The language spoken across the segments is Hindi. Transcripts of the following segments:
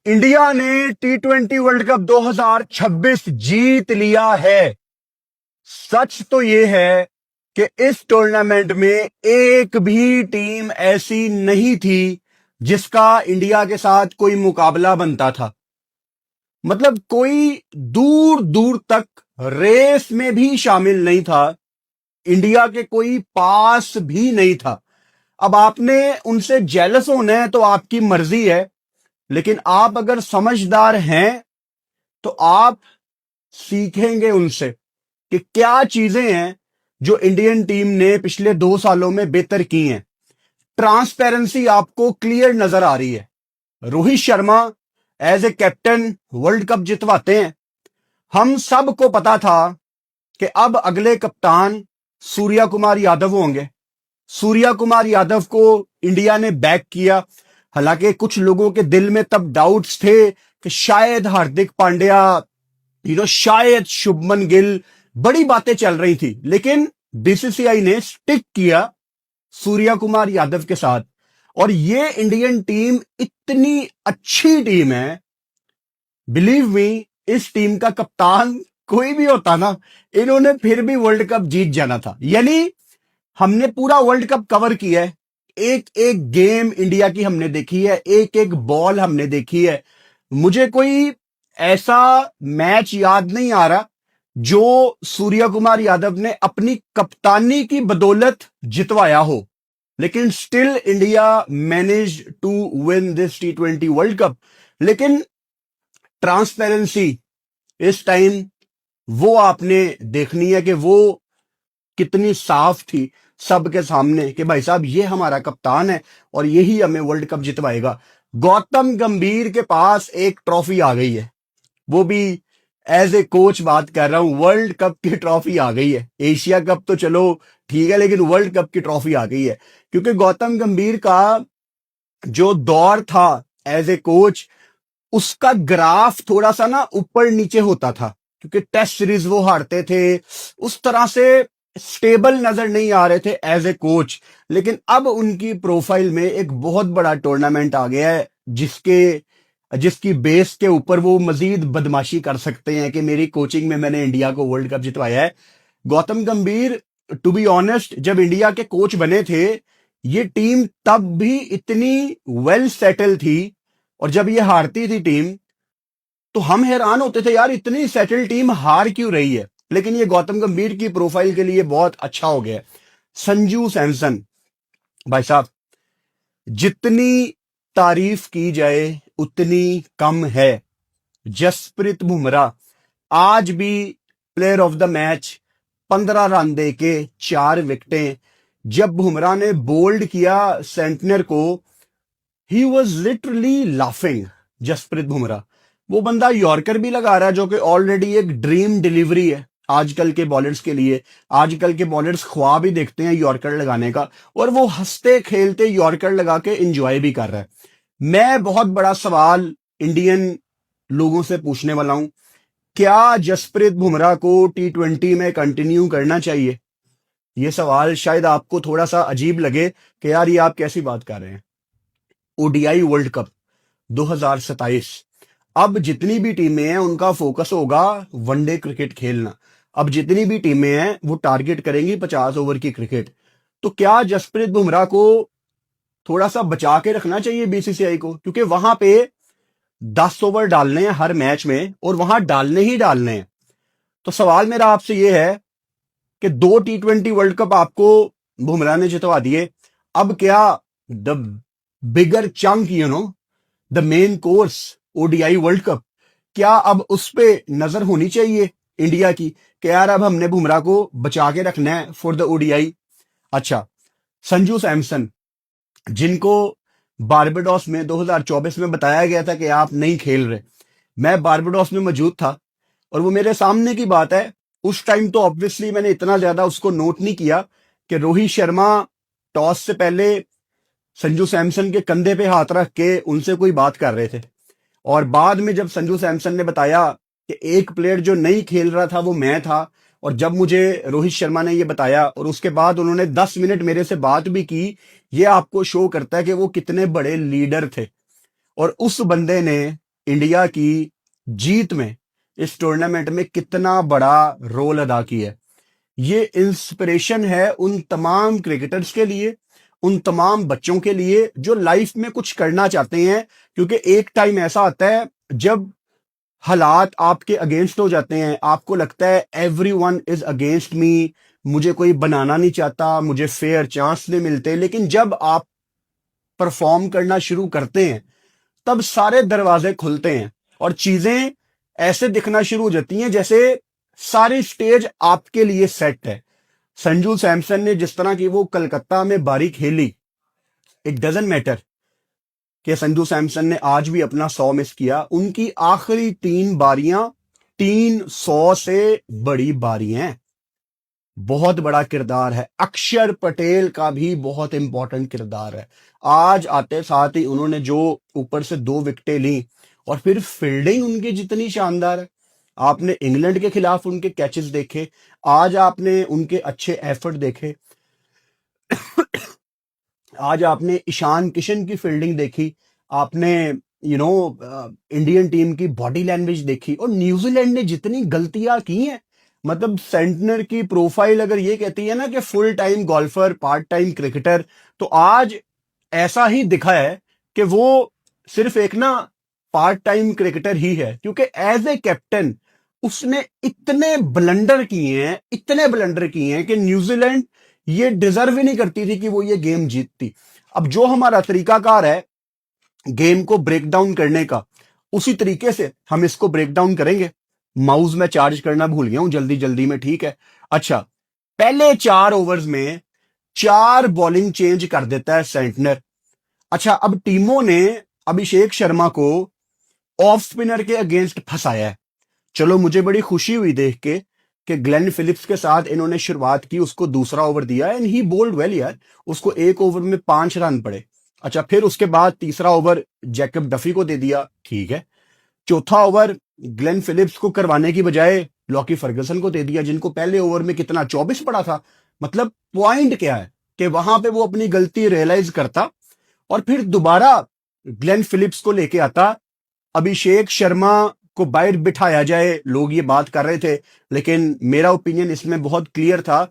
इंडिया ने T20 वर्ल्ड कप 2026 जीत लिया है। सच तो यह है कि इस टूर्नामेंट में एक भी टीम ऐसी नहीं थी जिसका इंडिया के साथ कोई मुकाबला बनता था। मतलब कोई दूर दूर तक रेस में भी शामिल नहीं था, इंडिया के कोई पास भी नहीं था। अब आपने उनसे जेलस होना है तो आपकी मर्जी है, लेकिन आप अगर समझदार हैं तो आप सीखेंगे उनसे कि क्या चीजें हैं जो इंडियन टीम ने पिछले 2 सालों में बेहतर की हैं। ट्रांसपेरेंसी आपको क्लियर नजर आ रही है। Rohit Sharma as a captain world cup जितवाते हैं। हम सबको पता था कि अब अगले कप्तान सूर्या कुमार यादव होंगे। सूर्या कुमार यादव को इंडिया ने बैक किया। हालांकि कुछ लोगों के दिल में तब डाउट्स थे कि शायद हार्दिक पांड्या, शायद शुभमन गिल, बड़ी बातें चल रही थी, लेकिन बीसीसीआई ने स्टिक किया सूर्या कुमार यादव के साथ। और ये इंडियन टीम इतनी अच्छी टीम है, बिलीव मी, इस टीम का कप्तान कोई भी होता ना, इन्होंने फिर भी वर्ल्ड कप जीत जाना था। यानी हमने पूरा वर्ल्ड कप कवर किया है, एक एक गेम इंडिया की हमने देखी है, एक एक बॉल हमने देखी है। मुझे कोई ऐसा मैच याद नहीं आ रहा जो सूर्या कुमार यादव ने अपनी कप्तानी की बदौलत जितवाया हो, लेकिन still India manage to win this T20 world cup. लेकिन ट्रांसपेरेंसी इस टाइम वो आपने देखनी है कि वो कितनी साफ थी सबके सामने कि भाई साहब ये हमारा कप्तान है और यही हमें वर्ल्ड कप जितवाएगा। गौतम गंभीर के पास एक ट्रॉफी आ गई है, वो भी एज ए कोच बात कर रहा हूं। वर्ल्ड कप की ट्रॉफी आ गई है। एशिया कप तो चलो ठीक है, लेकिन वर्ल्ड कप की ट्रॉफी आ गई है, क्योंकि गौतम गंभीर का जो दौर था एज ए कोच, उसका ग्राफ थोड़ा सा ना ऊपर नीचे होता था, क्योंकि टेस्ट सीरीज वो हारते थे, उस तरह से स्टेबल नजर नहीं आ रहे थे एज ए कोच। लेकिन अब उनकी प्रोफाइल में एक बहुत बड़ा टूर्नामेंट आ गया है जिसकी बेस के ऊपर वो मजीद बदमाशी कर सकते हैं कि मेरी कोचिंग में मैंने इंडिया को वर्ल्ड कप जितवाया है। गौतम गंभीर, टू बी ऑनेस्ट, जब इंडिया के कोच बने थे, ये टीम तब भी इतनी वेल सेटल थी, और जब ये हारती थी टीम तो हम हैरान होते थे, यार इतनी सेटल टीम हार क्यों रही है। लेकिन ये गौतम गंभीर की प्रोफाइल के लिए बहुत अच्छा हो गया। संजू सैमसन, भाई साहब, जितनी तारीफ की जाए उतनी कम है। जसप्रीत बुमराह आज भी player of the match, 15 run देके 4 विकेटें। जब बुमराह ने बोल्ड किया सेंटनर को, he was literally laughing. Jasprit Bumrah, वो बंदा यॉर्कर भी लगा रहा है, जो कि ऑलरेडी एक ड्रीम डिलीवरी है आजकल के बॉलर्स के लिए। आजकल के बॉलर्स ख्वाब ही देखते हैं यॉर्कर लगाने का, और वो हंसते खेलते यॉर्कर लगा के एंजॉय भी कर रहा है। मैं बहुत बड़ा सवाल इंडियन लोगों से पूछने वाला हूं, क्या जसप्रीत बुमराह को T20 में कंटिन्यू करना चाहिए? यह सवाल शायद आपको थोड़ा सा अजीब लगे कि यार ये आप कैसी बात कर रहे हैं। ओडीआई वर्ल्ड कप 2027, अब जितनी भी टीमें हैं उनका फोकस होगा वनडे क्रिकेट खेलना। अब जितनी भी टीमें हैं वो टारगेट करेंगी 50 ओवर की क्रिकेट। तो क्या जसप्रीत बुमराह को थोड़ा सा बचा के रखना चाहिए बीसीसीआई को? क्योंकि वहां पे 10 ओवर डालने हैं हर मैच में, और वहां डालने ही डालने हैं। तो सवाल मेरा आपसे यह है कि 2 T20 वर्ल्ड कप आपको बुमराह ने जितवा दिए, अब क्या the bigger chunk, the main course ODI world cup, क्या अब उस पे नजर होनी चाहिए इंडिया की कि यार अब हमने बुमराह को बचा के रखना है फॉर द ओडीआई? अच्छा, संजू सैमसन, जिनको बारबाडोस में 2024 में बताया गया था कि आप नहीं खेल रहे, मैं बारबाडोस में मौजूद था और वो मेरे सामने की बात है। उस टाइम तो ऑब्वियसली मैंने इतना ज्यादा उसको नोट नहीं किया कि रोहित शर्मा टॉस से पहले संजू सैमसन के कंधे पे हाथ रख के उनसे कोई बात कर रहे थे, और बाद में जब संजू सैमसन ने बताया कि एक प्लेयर जो नहीं खेल रहा था वो मैं था, और जब मुझे रोहित शर्मा ने ये बताया और उसके बाद उन्होंने 10 मिनट मेरे से बात भी की, ये आपको शो करता है कि वो कितने बड़े लीडर थे। और उस बंदे ने इंडिया की जीत में, इस टूर्नामेंट में कितना बड़ा रोल अदा किया है। ये इंस्पिरेशन है उन तमाम क्रिकेटर्स के लिए, उन तमाम बच्चों के लिए जो लाइफ में कुछ करना चाहते हैं, क्योंकि एक टाइम ऐसा आता है जब हालात आपके अगेंस्ट हो जाते हैं, आपको लगता है एवरीवन इज अगेंस्ट मी, मुझे कोई बनाना नहीं चाहता, मुझे फेयर चांस नहीं मिलते। लेकिन जब आप परफॉर्म करना शुरू करते हैं तब सारे दरवाजे खुलते हैं और चीजें ऐसे दिखना शुरू हो जाती हैं जैसे सारी स्टेज आपके लिए सेट है। संजू सैमसन ने जिस तरह की वो कलकत्ता में बारी खेली, इट डजंट मैटर कि संजू सैमसन ने आज भी अपना 100 मिस किया, उनकी आखिरी 3 बारियां 300 से बड़ी बारी हैं। बहुत बड़ा किरदार है। अक्षर पटेल का भी बहुत इंपॉर्टेंट किरदार है। आज आते साथ ही उन्होंने जो ऊपर से 2 विकेटें ली और फिर फील्डिंग उनकी जितनी शानदार है। आपने इंग्लैंड के खिलाफ उनके कैचेस देखे, आज आपने उनके अच्छे एफर्ट देखे, आज आपने ईशान किशन की फील्डिंग देखी, आपने इंडियन टीम की बॉडी लैंग्वेज देखी। और न्यूजीलैंड ने जितनी गलतियां की हैं, मतलब सेंटनर की प्रोफाइल अगर ये कहती है ना कि full time golfer, part time cricketer, तो आज ऐसा ही दिखा है कि वो सिर्फ एक ना पार्ट टाइम क्रिकेटर ही है, क्योंकि एज ए कैप्टन उसने इतने ब्लंडर किए हैं, इतने ब्लंडर किए हैं कि न्यूजीलैंड ये डिजर्व ही नहीं करती थी कि वो ये गेम जीतती। अब जो हमारा तरीकाकार है गेम को ब्रेक डाउन करने का, उसी तरीके से हम इसको ब्रेक डाउन करेंगे। माउस में चार्ज करना भूल गया हूं जल्दी जल्दी में, ठीक है। अच्छा, पहले 4 ओवर्स में 4 बॉलिंग चेंज कर देता है सेंटनर। अच्छा, अब टीमों ने अभिषेक शर्मा को ऑफ स्पिनर के अगेंस्ट फंसाया है। चलो, मुझे बड़ी खुशी हुई देख के कि ग्लेन फिलिप्स के साथ इन्होंने शुरुआत की, उसको दूसरा ओवर दिया एंड ही बोल्ड वेल यार, उसको 1 ओवर में 5 रन पड़े। अच्छा, फिर उसके बाद तीसरा ओवर जैकब डफी को दे दिया, ठीक है। चौथा ओवर ग्लेन फिलिप्स को करवाने की बजाय लॉकी फर्गसन को दे दिया, जिनको पहले ओवर में कितना 24 पड़ा था। मतलब पॉइंट क्या है कि वहां पे वो अपनी गलती रियलाइज करता और फिर दोबारा ग्लेन फिलिप्स को लेके आता, अभिषेक शर्मा को बाहर बिठाया जाए। लोग ये बात कर रहे थे, लेकिन मेरा ओपिनियन इसमें बहुत क्लियर था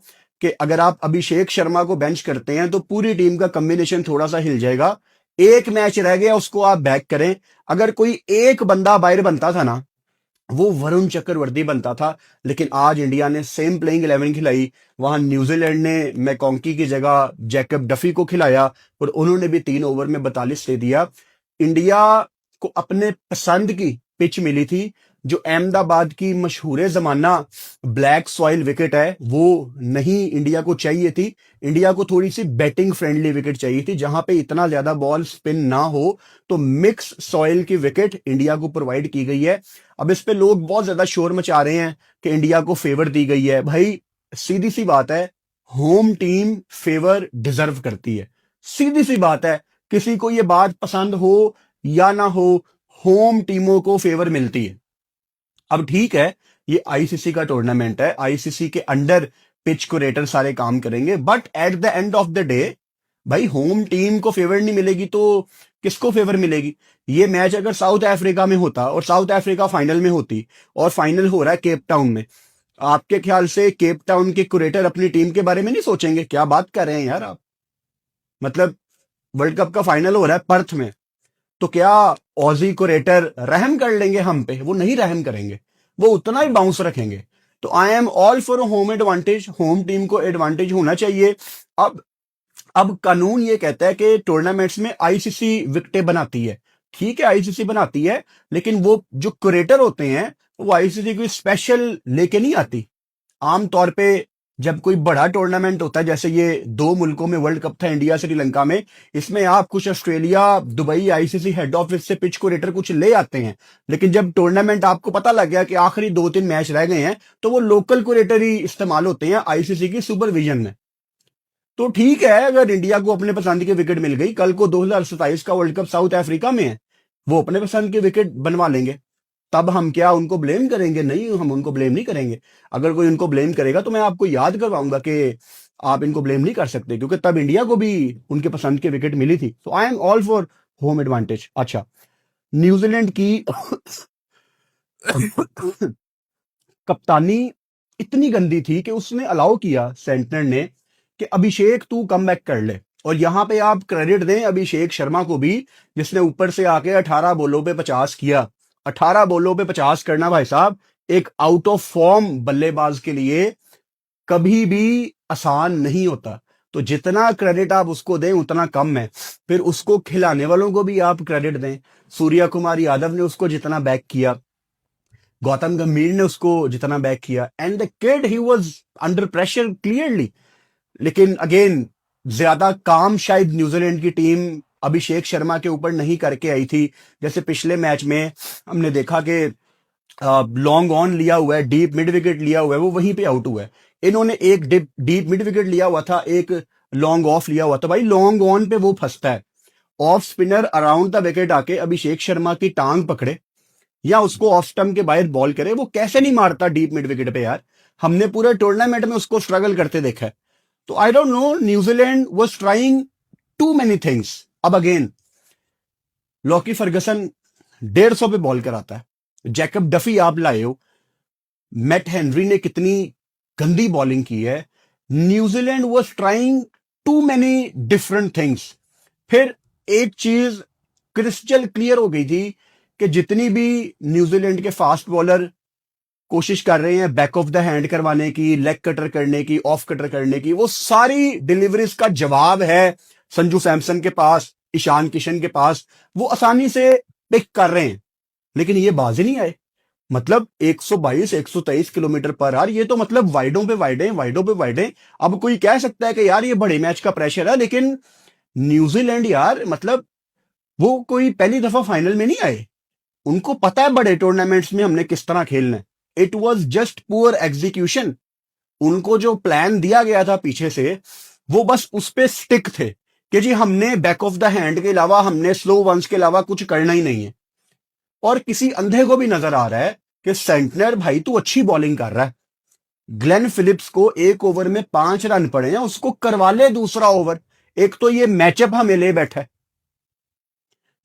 कि अगर आप अभिषेक शर्मा को बेंच करते हैं तो पूरी टीम का कॉम्बिनेशन थोड़ा सा हिल जाएगा। एक मैच रह गया, उसको आप बैक करें। अगर कोई एक बंदा बाहर बनता था ना, वो वरुण चक्रवर्ती बनता था। लेकिन आज इंडिया ने सेम प्लेइंग 11 खिलाई, वहां न्यूजीलैंड ने मैकॉन्की की जगह जैकब डफी को खिलाया और उन्होंने भी 3 ओवर में 42 दे दिया। इंडिया को अपने पसंद की पिच मिली थी, जो अहमदाबाद की मशहूर जमाना ब्लैक सॉइल विकेट है, वो नहीं इंडिया को चाहिए थी। इंडिया को थोड़ी सी बैटिंग फ्रेंडली विकेट चाहिए थी, जहां पे इतना ज्यादा बॉल स्पिन ना हो। तो मिक्स सॉइल की विकेट इंडिया को प्रोवाइड की गई है। अब इस पे लोग बहुत ज्यादा शोर मचा रहे हैं कि इंडिया को फेवर दी गई है। भाई, सीधी सी बात है, होम टीम फेवर डिजर्व करती है। सीधी सी बात है, किसी को यह बात पसंद हो या ना हो, होम टीमों को फेवर मिलती है। अब ठीक है, ये आईसीसी का टूर्नामेंट है, आईसीसी के अंडर पिच कुरेटर सारे काम करेंगे, but at the end of the day भाई होम टीम को फेवर नहीं मिलेगी तो किसको फेवर मिलेगी? ये मैच अगर साउथ अफ्रीका में होता और साउथ अफ्रीका फाइनल में होती और फाइनल हो रहा है केप टाउन में, आपके ख्याल से केप टाउन के कुरेटर अपनी टीम के बारे में नहीं सोचेंगे? क्या बात कर रहे हैं यार आप। मतलब वर्ल्ड कप का फाइनल हो रहा है पर्थ में, तो क्या ऑजी कुरेटर रहम कर लेंगे हम पे? वो नहीं रहम करेंगे, वो उतना ही बाउंस रखेंगे। तो I am all for home advantage, home team को एडवांटेज होना चाहिए। अब कानून ये कहता है कि टूर्नामेंट्स में आईसीसी विकेटें बनाती है, ठीक है आईसीसी बनाती है, लेकिन वो जो कुरेटर होते हैं वो आईसीसी कोई स्पेशल लेके नहीं आती। आमतौर पे जब कोई बड़ा टूर्नामेंट होता है, जैसे ये 2 मुल्कों में वर्ल्ड कप था, इंडिया श्रीलंका में, इसमें आप कुछ Australia, Dubai ICC head office से पिच कुरेटर कुछ ले आते हैं। लेकिन जब टूर्नामेंट आपको पता लग गया कि आखिरी 2-3 मैच रह गए हैं, तो वो लोकल कुरेटर ही इस्तेमाल होते हैं आईसीसी की सुपरविजन में। तो ठीक है, अगर इंडिया को अपने पसंद की विकेट मिल गई, कल को 2027 का वर्ल्ड कप साउथ अफ्रीका में है, वो अपने पसंद की विकेट बनवा लेंगे, तब हम क्या उनको ब्लेम करेंगे? नहीं, हम उनको ब्लेम नहीं करेंगे। अगर कोई उनको ब्लेम करेगा तो मैं आपको याद करवाऊंगा कि आप इनको ब्लेम नहीं कर सकते, क्योंकि तब इंडिया को भी उनके पसंद की विकेट मिली थी। तो I am all for home advantage. अच्छा, न्यूजीलैंड की कप्तानी इतनी गंदी थी कि उसने अलाउ किया सेंटनर ने कि अभिषेक तू कम बैक कर ले। और यहां पे आप क्रेडिट दें अभिषेक शर्मा को भी, जिसने ऊपर से आके 18 बॉलों पे 50 किया। 18 बॉलों पे 50 करना भाई साहब एक आउट ऑफ फॉर्म बल्लेबाज के लिए कभी भी आसान नहीं होता। तो जितना क्रेडिट आप उसको दें उतना कम है। फिर उसको खिलाने वालों को भी आप क्रेडिट दें। सूर्या कुमार यादव ने उसको जितना बैक किया, गौतम गंभीर ने उसको जितना बैक किया, and the kid he was under pressure clearly. लेकिन अगेन ज्यादा काम शायद न्यूजीलैंड की टीम अभिषेक शर्मा के ऊपर नहीं करके आई थी। जैसे पिछले मैच में हमने देखा कि लॉन्ग ऑन लिया हुआ है, डीप मिड विकेट लिया हुआ है, वो वहीं पे आउट हुआ है। इन्होंने एक डीप मिड विकेट लिया हुआ था, एक लॉन्ग ऑफ लिया हुआ था। भाई लॉन्ग ऑन पे वो फंसता है, off spinner around the wicket आके अभिषेक शर्मा की टांग पकड़े या उसको ऑफ स्टंप के बाहर बॉल करे, वो कैसे नहीं मारता डीप मिड विकेट पे यार। हमने पूरे टूर्नामेंट में उसको स्ट्रगल करते देखा है। तो I don't know, New Zealand was trying too many things. अब अगेन लॉकी फर्गसन 150 पे बॉल कराता है, जैकब डफी आप लाए हो, मैट हेनरी ने कितनी गंदी बॉलिंग की है। New Zealand was trying too many different things. फिर एक चीज क्रिस्टल क्लियर हो गई थी कि जितनी भी न्यूजीलैंड के फास्ट बॉलर कोशिश कर रहे हैं बैक ऑफ द हैंड करवाने की, लेग कटर करने की, ऑफ कटर करने की, वो सारी डिलीवरीज का जवाब है संजू सैमसन के पास, ईशान किशन के पास। वो आसानी से पिक कर रहे हैं, लेकिन ये बाज ही नहीं आए। मतलब 122 123 किलोमीटर पर आवर, ये तो मतलब वाइडों पे वाइडें, वाइडों पे वाइडें। अब कोई कह सकता है कि यार ये बड़े मैच का प्रेशर है, लेकिन न्यूजीलैंड यार मतलब वो कोई पहली दफा फाइनल में नहीं आए। उनको पता है बड़े टूर्नामेंट्स में हमने किस तरह खेलना है। It was just poor execution. उनको जो प्लान दिया गया था पीछे से, वो बस उस पे स्टिक थे कि जी हमने बैक ऑफ द हैंड के अलावा, हमने स्लो वंस के अलावा कुछ करना ही नहीं है। और किसी अंधे को भी नजर आ रहा है कि सेंटनर भाई तू अच्छी बॉलिंग कर रहा है, ग्लेन फिलिप्स को एक ओवर में 5 रन पड़े हैं, उसको करवा ले दूसरा ओवर। एक तो ये मैचअप हमें ले बैठा है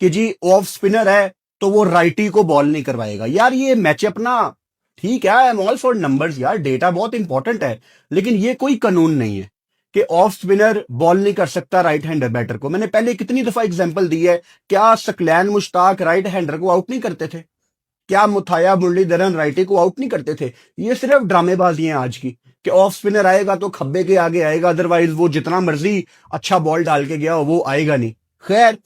कि जी ऑफ स्पिनर है तो वो राइटी को बॉल नहीं करवाएगा। यार ये मैचअप ना, ठीक है, I am all for numbers यार, डेटा बहुत इंपॉर्टेंट है, लेकिन ये कोई कानून नहीं है कि ऑफ स्पिनर बॉल नहीं कर सकता राइट हैंडर बैटर को। मैंने पहले कितनी दफा एग्जांपल दी है, क्या सकलैन मुश्ताक राइट हैंडर को आउट नहीं करते थे? क्या मुथाया मुरलीधरन राइटी को आउट नहीं करते थे? ये सिर्फ ड्रामेबाजी है आज की कि ऑफ स्पिनर आएगा तो खब्बे के आगे आएगा, अदरवाइज वो जितना मर्जी अच्छा बॉल डाल के गया वो आएगा नहीं। खैर,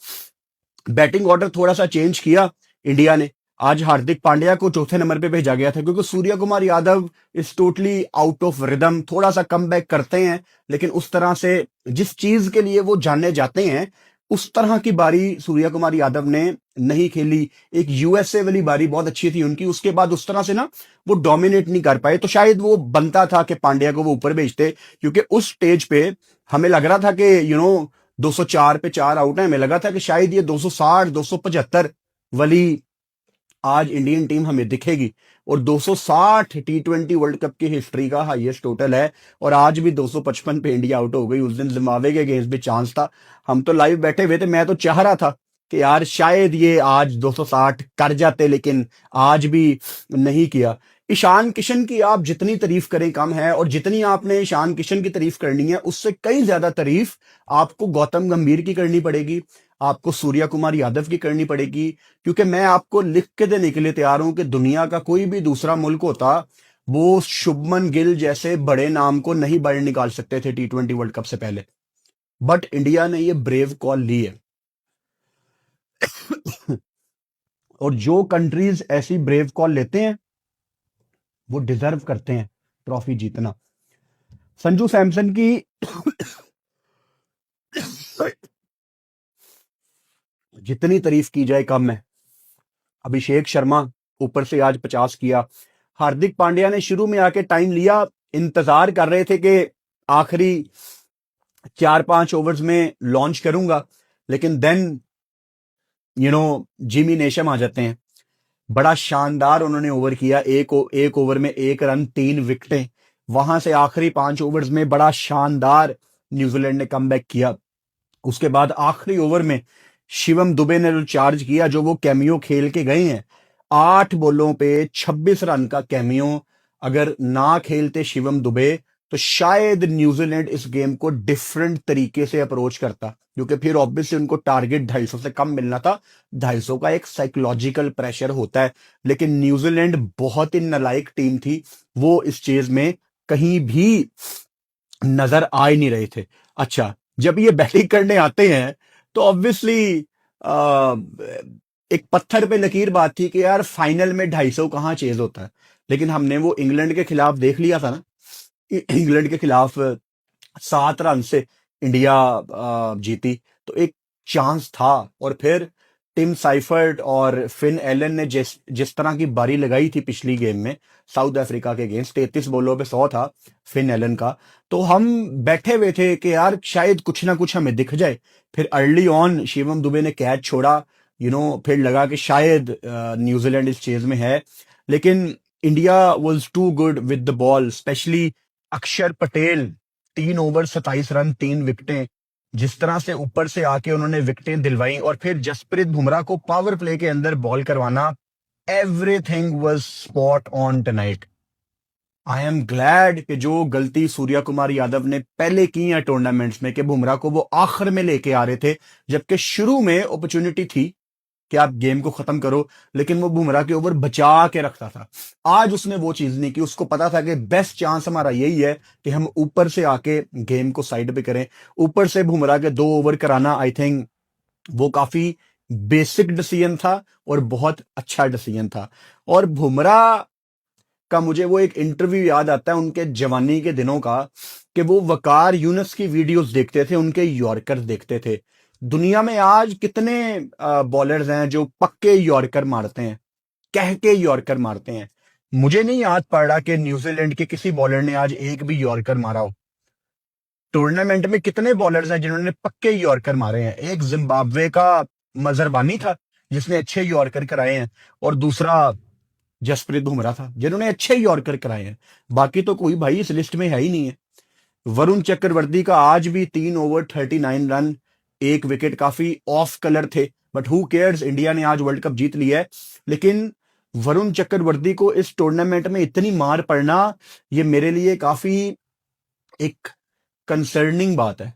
बैटिंग ऑर्डर थोड़ा सा चेंज किया इंडिया ने। आज हार्दिक पांड्या को चौथे नंबर पे भेजा गया था क्योंकि Suryakumar Yadav is totally out of rhythm. थोड़ा सा कम बैक करते हैं, लेकिन उस तरह से जिस चीज के लिए वो जाने जाते हैं उस तरह की बारी सूर्य कुमार यादव ने नहीं खेली। एक यूएसए वाली बारी बहुत अच्छी थी उनकी, उसके बाद उस तरह से ना वो डोमिनेट नहीं कर पाए। तो शायद वो बनता था कि पांड्या को वो ऊपर भेजते, क्योंकि उस स्टेज पे हमें लग रहा था कि 204 पे 4 आउट है, हमें लगा था कि शायद ये 260 275 वाली आज इंडियन टीम हमें दिखेगी। और 260 T20 वर्ल्ड कप की हिस्ट्री का हाईएस्ट टोटल है, और आज भी 255 पे इंडिया आउट हो गई। उस दिन जिम्बाब्वे के अगेंस्ट भी चांस था, हम तो लाइव बैठे हुए थे, मैं तो चाह रहा था कि यार शायद ये आज 260 कर जाते, लेकिन आज भी नहीं किया। ईशान किशन की आप जितनी तारीफ करें कम है, और जितनी आपने ईशान किशन की तारीफ करनी है उससे कई ज्यादा तारीफ आपको गौतम गंभीर की करनी पड़ेगी, आपको सूर्या कुमार यादव की करनी पड़ेगी। क्योंकि मैं आपको लिख के देने के लिए तैयार हूं कि दुनिया का कोई भी दूसरा मुल्क होता, वो शुभमन गिल जैसे बड़े नाम को नहीं बाहर निकाल सकते थे T20 वर्ल्ड कप से पहले। बट इंडिया ने ये ब्रेव कॉल ली है। और जो कंट्रीज ऐसी ब्रेव कॉल लेते हैं वो डिजर्व करते हैं ट्रॉफी जीतना। संजू सैमसन की जितनी तारीफ की जाए कम है। अभिषेक शर्मा ऊपर से आज 50 किया। हार्दिक पांड्या ने शुरू में आके टाइम लिया, इंतजार कर रहे थे कि आखिरी 4-5 ओवर्स में लॉन्च करूंगा, लेकिन देन जिमी नेशम आ जाते हैं। बड़ा शानदार उन्होंने ओवर किया, एक ओवर में 1 रन 3 विकेटें। वहां से आखिरी 5 ओवर्स में बड़ा शानदार न्यूजीलैंड ने कमबैक किया। उसके बाद आखिरी ओवर में शिवम दुबे ने जो चार्ज किया, जो वो कैमियो खेल के गए हैं, 8 बॉलों पे 26 रन का कैमियो, अगर ना खेलते शिवम दुबे तो शायद न्यूजीलैंड इस गेम को डिफरेंट तरीके से अप्रोच करता, क्योंकि फिर ऑब्वियसली उनको टारगेट 250 से कम मिलना था। 250 का एक साइकोलॉजिकल प्रेशर होता है, लेकिन न्यूजीलैंड बहुत ही नालायक टीम थी, वो इस चीज में कहीं भी नजर आ ही नहीं रहे थे। अच्छा, जब ये बैटिंग करने आते हैं तो ऑब्वियसली एक पत्थर पे लकीर बात थी कि यार फाइनल में 250 कहाँ चेज होता है, लेकिन हमने वो इंग्लैंड के खिलाफ देख लिया था ना। इंग्लैंड के खिलाफ 7 रन से इंडिया जीती, तो एक चांस था। और फिर टिम साइफर्ट और फिन एलन ने जिस जिस तरह की बारी लगाई थी पिछली गेम में साउथ अफ्रीका के अगेंस्ट, 33 बॉलों पे 100 था फिन एलन का, तो हम बैठे हुए थे कि यार शायद कुछ ना कुछ हमें दिख जाए। फिर अर्ली ऑन शिवम दुबे ने कैच छोड़ा, फिर लगा कि शायद न्यूजीलैंड इस चेज में है, लेकिन India was too good with the ball, specially Akshar Patel. 3 over 27 run 3 विकेटें, जिस तरह से ऊपर से आके उन्होंने विकेटें दिलवाई, और फिर जसप्रीत बुमराह को पावर प्ले के अंदर बॉल करवाना, everything was spot on tonight. I am glad कि जो गलती सूर्या कुमार यादव ने पहले की है टूर्नामेंट्स में, कि बुमराह को वो आखिर में लेके आ रहे थे, जबकि शुरू में अपॉर्चुनिटी थी कि आप गेम को खत्म करो, लेकिन वो बुमराह के ओवर बचा के रखता था। आज उसने वो चीज नहीं की, उसको पता था कि बेस्ट चांस हमारा यही है कि हम ऊपर से आके गेम को साइड पे करें। ऊपर से बुमराह के 2 ओवर कराना, आई थिंक वो काफी बेसिक डिसीजन था और बहुत अच्छा डिसीजन था। और बुमराह का मुझे वो एक इंटरव्यू याद आता है उनके जवानी के दिनों का, कि वो वकार यूनुस की वीडियोस देखते थे, उनके यॉर्कर देखते थे। दुनिया में आज कितने बॉलर्स हैं जो पक्के यॉर्कर मारते हैं, कह के यॉर्कर मारते हैं। मुझे नहीं याद पड़ रहा कि न्यूजीलैंड के किसी बॉलर ने आज एक भी यॉर्कर मारा हो। टूर्नामेंट में कितने बॉलर्स हैं जिन्होंने पक्के यॉर्कर मारे हैं? एक जिम्बाब्वे का मजरबानी था जिसने अच्छे यॉर्कर कराए हैं, और दूसरा जसप्रीत बुमराह था जिन्होंने अच्छे यॉर्कर कराए हैं। बाकी तो कोई भाई इस लिस्ट में है ही नहीं है। वरुण चक्रवर्ती का आज भी 3 ओवर 39 रन 1 विकेट, काफी ऑफ कलर थे, बट हु केयर्स, इंडिया ने आज वर्ल्ड कप जीत लिया है। लेकिन वरुण चक्रवर्ती को इस टूर्नामेंट में इतनी मार पड़ना, ये मेरे लिए काफी एक कंसर्निंग बात है,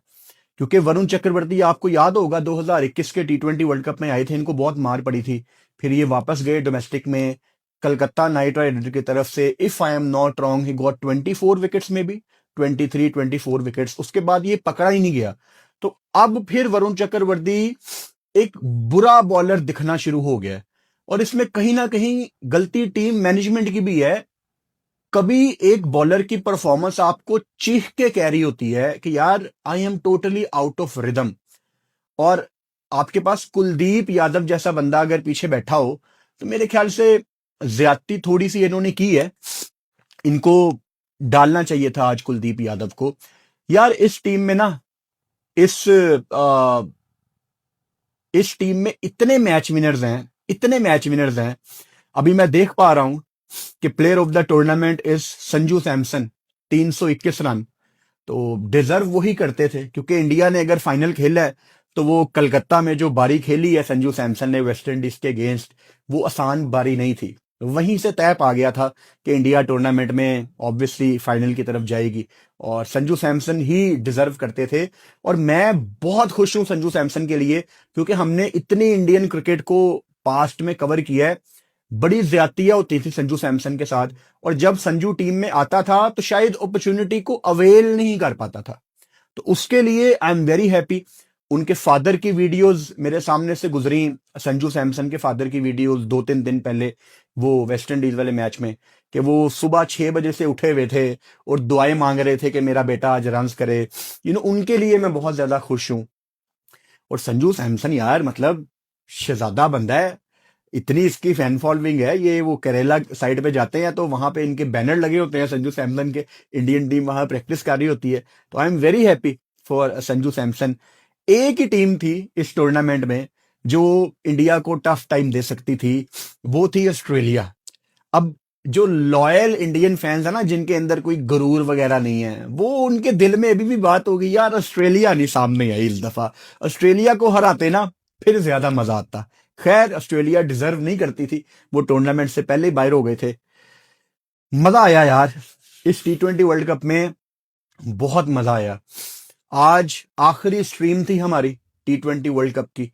क्योंकि वरुण चक्रवर्ती, आपको याद होगा 2021 के T20 वर्ल्ड कप में आए थे, इनको बहुत मार पड़ी थी, फिर ये वापस गए डोमेस्टिक में कलकत्ता नाइट राइडर की तरफ से। If I am not wrong, he got 24 wickets में भी 23-24 विकेट्स, उसके बाद ये पकड़ा ही नहीं गया। तो अब फिर वरुण चक्रवर्ती एक बुरा बॉलर दिखना शुरू हो गया है, और इसमें कहीं ना कहीं गलती टीम मैनेजमेंट की भी है। कभी एक बॉलर की परफॉर्मेंस आपको चीख के कह रही होती है कि यार I am totally out of rhythm, और आपके पास कुलदीप यादव जैसा बंदा अगर पीछे बैठा हो, तो मेरे ख्याल से ज्यादती थोड़ी सी इन्होंने की है। इनको डालना चाहिए था आज कुलदीप यादव को। यार इस टीम में ना, इस टीम में इतने मैच विनर्स हैं, इतने मैच विनर्स हैं। अभी मैं देख पा रहा हूं कि player of the tournament is Sanju Samson, 321 run. तो डिजर्व वही करते थे, क्योंकि इंडिया ने अगर फाइनल खेला है तो वो कलकत्ता में जो बारी खेली है संजू सैमसन ने वेस्ट इंडीज के अगेंस्ट, वो आसान बारी नहीं थी। वहीं से तय पा गया था कि इंडिया टूर्नामेंट में ऑब्वियसली फाइनल की तरफ जाएगी, और संजू सैमसन ही डिजर्व करते थे। और मैं बहुत खुश हूं संजू सैमसन के लिए, क्योंकि हमने इतनी इंडियन क्रिकेट को पास्ट में कवर किया है, बड़ी ज्यादतियां होती थी संजू सैमसन के साथ, और जब संजू टीम में आता था तो शायद अपॉर्चुनिटी को अवेल नहीं कर पाता था। तो उसके लिए आई एम वेरी हैप्पी। उनके फादर की वीडियोस मेरे सामने से गुजरी, संजू सैमसन के फादर की वीडियोस 2-3 दिन पहले वो वेस्ट इंडीज वाले मैच में, कि वो सुबह 6 बजे से उठे हुए थे और दुआएं मांग रहे थे कि मेरा बेटा आज रन्स करे। उनके लिए मैं बहुत ज्यादा खुश हूं। और संजू सैमसन यार, मतलब शहजादा बंदा है, इतनी इसकी फैन फॉलोइंग है। ये वो केरला साइड पे जाते हैं तो वहां पे इनके बैनर लगे होते हैं संजू सैमसन के, इंडियन टीम वहां प्रैक्टिस कर रही होती है। तो I am very happy for Sanju Samson. एक ही टीम थी इस टूर्नामेंट में जो इंडिया को टफ टाइम दे सकती थी, वो थी ऑस्ट्रेलिया। अब जो लॉयल इंडियन फैंस है ना, जिनके अंदर कोई गुरूर वगैरह नहीं है, वो उनके दिल में अभी भी बात होगी, यार ऑस्ट्रेलिया नहीं सामने आई इस दफा। ऑस्ट्रेलिया को हराते ना फिर ज्यादा मजा आता। खैर ऑस्ट्रेलिया डिजर्व नहीं करती थी, वो टूर्नामेंट से पहले ही बाहर हो गए थे। मजा आया यार, इस T20 वर्ल्ड कप में बहुत मजा आया। आज आखिरी स्ट्रीम थी हमारी T20 वर्ल्ड कप की।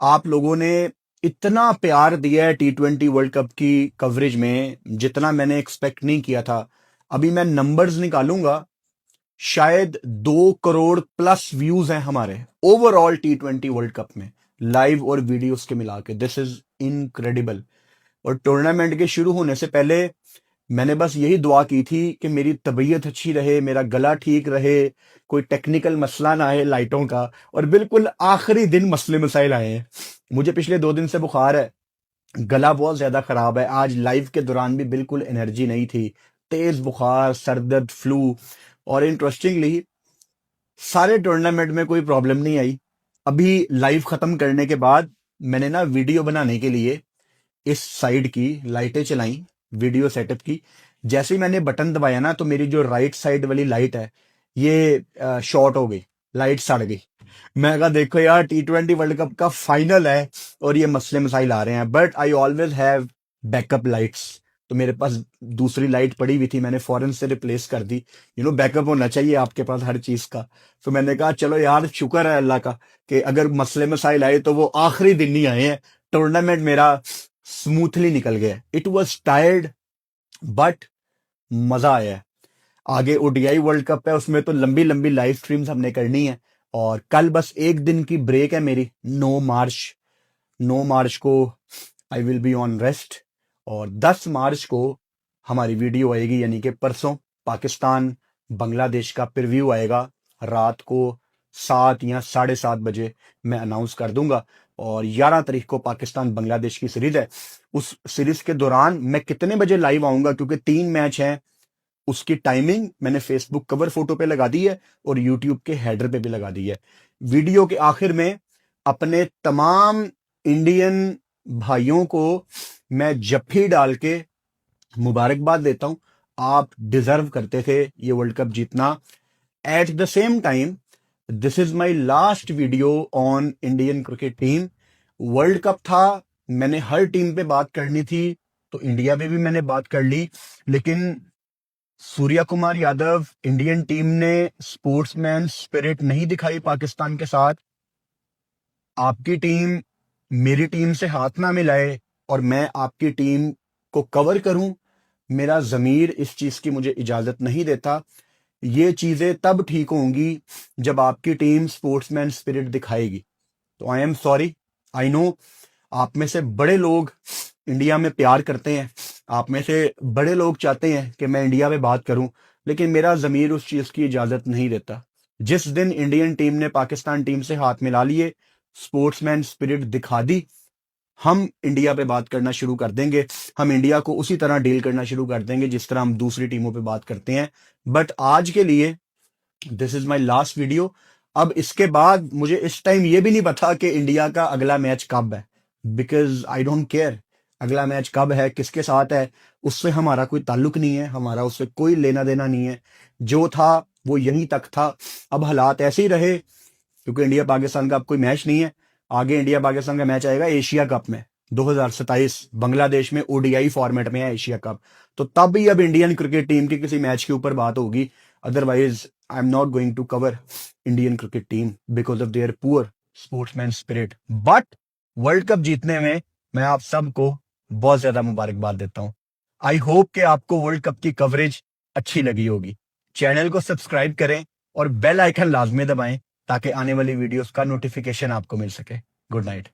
आप लोगों ने इतना प्यार दिया है T20 वर्ल्ड कप की कवरेज में, जितना मैंने एक्सपेक्ट नहीं किया था। अभी मैं नंबर्स निकालूंगा, शायद 2 करोड़ प्लस व्यूज हैं हमारे ओवरऑल T20 वर्ल्ड कप में, लाइव और वीडियोस के मिला के। This is incredible. और टूर्नामेंट के शुरू होने से पहले मैंने बस यही दुआ की थी कि मेरी तबीयत अच्छी रहे, मेरा गला ठीक रहे, कोई टेक्निकल मसला ना आए लाइटों का। और बिल्कुल आखिरी दिन मसले मसाइल आए हैं। मुझे पिछले 2 दिन से बुखार है, गला बहुत ज्यादा खराब है। आज लाइव के दौरान भी बिल्कुल एनर्जी नहीं थी, तेज बुखार, सर दर्द, फ्लू। और इंटरेस्टिंगली सारे टूर्नामेंट में कोई प्रॉब्लम नहीं आई। अभी लाइव खत्म करने के बाद मैंने ना वीडियो बनाने के लिए इस साइड की लाइटें चलाई, वीडियो सेटअप की। जैसे ही मैंने बटन दबाया ना, तो मेरी जो राइट साइड वाली लाइट है ये शॉर्ट हो गई, लाइट सड़ गई। मैं कहा देखो यार, T20 वर्ल्ड कप का फाइनल है और ये मसले मसाइल आ रहे हैं, but I always have backup lights. तो मेरे पास दूसरी लाइट पड़ी हुई थी, मैंने फौरन से रिप्लेस कर दी। बैकअप होना चाहिए आपके पास हर चीज का। तो मैंने कहा चलो यार, शुक्र है अल्लाह का कि अगर मसले मसाइल आए तो वो आखिरी दिन ही आए हैं। टूर्नामेंट मेरा स्मूथली निकल गया। इट वॉज टायर्ड बट मजा आया है। आगे ODI वर्ल्ड कप है, उसमें तो लंबी लंबी लाइव स्ट्रीम्स हमने करनी है। और कल बस एक दिन की ब्रेक है मेरी, 9 मार्च को I will be on rest. और 10 मार्च को हमारी वीडियो आएगी, यानी कि परसों पाकिस्तान बांग्लादेश का प्रीव्यू आएगा। रात को 7 या 7:30 बजे मैं अनाउंस कर दूंगा। और 11 तारीख को पाकिस्तान बांग्लादेश की सीरीज है। उस सीरीज के दौरान मैं कितने बजे लाइव आऊंगा, क्योंकि 3 मैच हैं, उसकी टाइमिंग मैंने फेसबुक कवर फोटो पे लगा दी है और यूट्यूब के हेडर पे भी लगा दी है। वीडियो के आखिर में अपने तमाम इंडियन भाइयों को मैं जफ्फी डाल के मुबारकबाद देता हूं। आप डिजर्व करते थे ये वर्ल्ड कप जीतना। At the same time, this is my last video on Indian cricket team. World cup था, मैंने हर टीम पे बात करनी थी, तो इंडिया पे भी मैंने बात कर ली। लेकिन सूर्या कुमार यादव, इंडियन टीम ने स्पोर्ट्समैन स्पिरिट नहीं दिखाई पाकिस्तान के साथ। आपकी टीम मेरी टीम से हाथ ना मिलाए और मैं आपकी टीम को कवर करूं, मेरा जमीर इस चीज की मुझे इजाजत नहीं देता। ये चीजें तब ठीक होंगी जब आपकी टीम स्पोर्ट्समैन स्पिरिट दिखाएगी। तो I am sorry, I know आप में से बड़े लोग इंडिया में प्यार करते हैं, आप में से बड़े लोग चाहते हैं कि मैं इंडिया पे बात करूं, लेकिन मेरा जमीर उस चीज की इजाजत नहीं देता। जिस दिन इंडियन टीम ने पाकिस्तान टीम से हाथ मिला लिए, स्पोर्ट्समैन स्पिरिट दिखा दी, हम इंडिया पे बात करना शुरू कर देंगे। हम इंडिया को उसी तरह डील करना शुरू कर देंगे जिस तरह हम दूसरी टीमों पे बात करते हैं। बट आज के लिए this is my last video. अब इसके बाद मुझे इस टाइम ये भी नहीं पता कि इंडिया का अगला मैच कब है, बिकॉज आई डोंट केयर अगला मैच कब है, किसके साथ है, उससे हमारा कोई ताल्लुक नहीं है, हमारा उससे कोई लेना देना नहीं है। जो था वो यहीं तक था। अब हालात ऐसे ही रहे, क्योंकि इंडिया पाकिस्तान का अब कोई मैच नहीं है। आगे इंडिया पाकिस्तान का मैच आएगा एशिया कप में 2027, बांग्लादेश में ODI फॉर्मेट में है एशिया कप। तो तब ही अब इंडियन क्रिकेट टीम की किसी मैच के ऊपर बात होगी। Otherwise I am not going to cover Indian cricket team because of their poor sportsman spirit. But world cup जीतने में मैं आप सबको बहुत ज्यादा मुबारकबाद देता हूं। आई होप कि आपको वर्ल्ड कप की कवरेज अच्छी लगी होगी। चैनल को सब्सक्राइब करें और बेल आइकन लाजमी दबाएं ताकि आने वाली वीडियोस का नोटिफिकेशन आपको मिल सके। Good night.